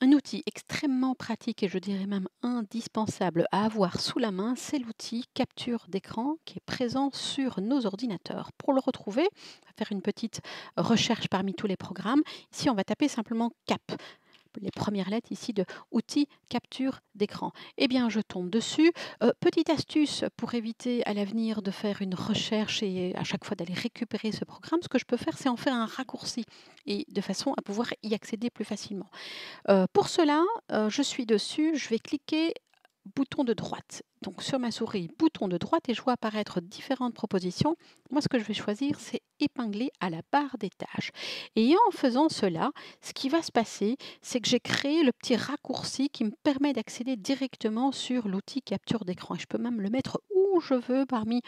Un outil extrêmement pratique et je dirais même indispensable à avoir sous la main, c'est l'outil capture d'écran qui est présent sur nos ordinateurs. Pour le retrouver, on va faire une petite recherche parmi tous les programmes. Ici, on va taper simplement cap, les premières lettres ici de outils capture d'écran. Eh bien, je tombe dessus. Petite astuce pour éviter à l'avenir de faire une recherche et à chaque fois d'aller récupérer ce programme, ce que je peux faire, c'est en faire un raccourci et de façon à pouvoir y accéder plus facilement. Pour cela, je suis dessus, je vais cliquer bouton de droite. Donc sur ma souris, bouton de droite et je vois apparaître différentes propositions. Moi, ce que je vais choisir, c'est épingler à la barre des tâches. Et en faisant cela, ce qui va se passer, c'est que j'ai créé le petit raccourci qui me permet d'accéder directement sur l'outil capture d'écran. Et je peux même le mettre où je veux parmi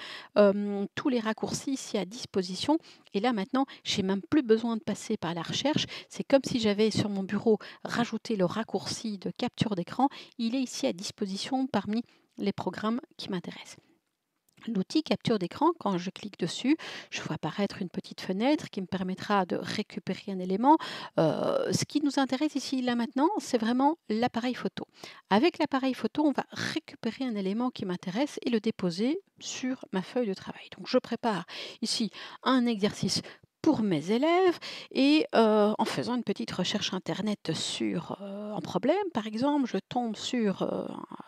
tous les raccourcis ici à disposition. Et là maintenant, j'ai même plus besoin de passer par la recherche. C'est comme si j'avais sur mon bureau rajouté le raccourci de capture d'écran. Il est ici à disposition parmi les programmes qui m'intéressent. L'outil capture d'écran, quand je clique dessus, je vois apparaître une petite fenêtre qui me permettra de récupérer un élément. Ce qui nous intéresse ici, là maintenant, c'est vraiment l'appareil photo. Avec l'appareil photo, on va récupérer un élément qui m'intéresse et le déposer sur ma feuille de travail. Donc je prépare ici un exercice pour mes élèves et en faisant une petite recherche internet sur un problème, par exemple, je tombe sur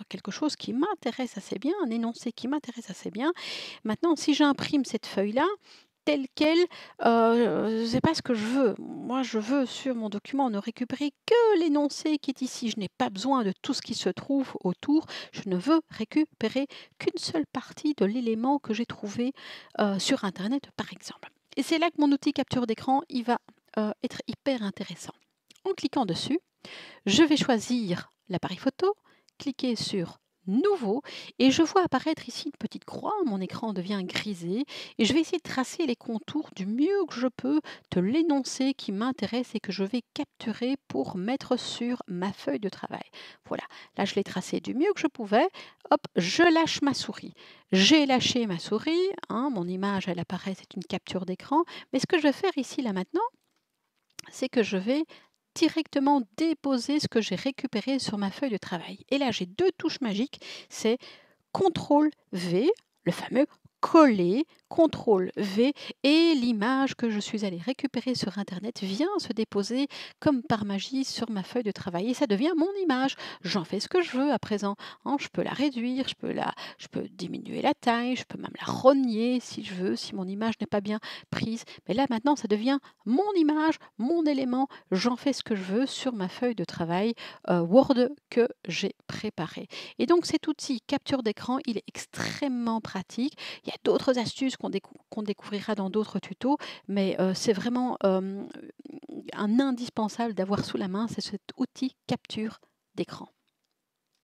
quelque chose qui m'intéresse assez bien, un énoncé qui m'intéresse assez bien. Maintenant, si j'imprime cette feuille-là, telle quelle, c'est pas ce que je veux. Moi, je veux sur mon document ne récupérer que l'énoncé qui est ici. Je n'ai pas besoin de tout ce qui se trouve autour. Je ne veux récupérer qu'une seule partie de l'élément que j'ai trouvé sur internet, par exemple. Et c'est là que mon outil capture d'écran, il va être hyper intéressant. En cliquant dessus, je vais choisir l'appareil photo, cliquer sur Nouveau et je vois apparaître ici une petite croix, mon écran devient grisé et je vais essayer de tracer les contours du mieux que je peux de l'énoncé qui m'intéresse et que je vais capturer pour mettre sur ma feuille de travail. Voilà, là je l'ai tracé du mieux que je pouvais. Hop, je lâche ma souris. J'ai lâché ma souris, hein, mon image elle apparaît, c'est une capture d'écran. Mais ce que je vais faire ici là maintenant, c'est que je vais directement déposer ce que j'ai récupéré sur ma feuille de travail. Et là, j'ai deux touches magiques, c'est CTRL V, le fameux coller, CTRL V, et l'image que je suis allée récupérer sur Internet vient se déposer comme par magie sur ma feuille de travail. Et ça devient mon image. J'en fais ce que je veux à présent, hein. Je peux la réduire, je peux diminuer la taille, je peux même la rogner si je veux, si mon image n'est pas bien prise. Mais là maintenant, ça devient mon image, mon élément. J'en fais ce que je veux sur ma feuille de travail Word que j'ai préparée. Et donc cet outil capture d'écran, il est extrêmement pratique. Il y a d'autres astuces qu'on découvrira dans d'autres tutos, mais c'est vraiment un indispensable d'avoir sous la main, c'est cet outil capture d'écran.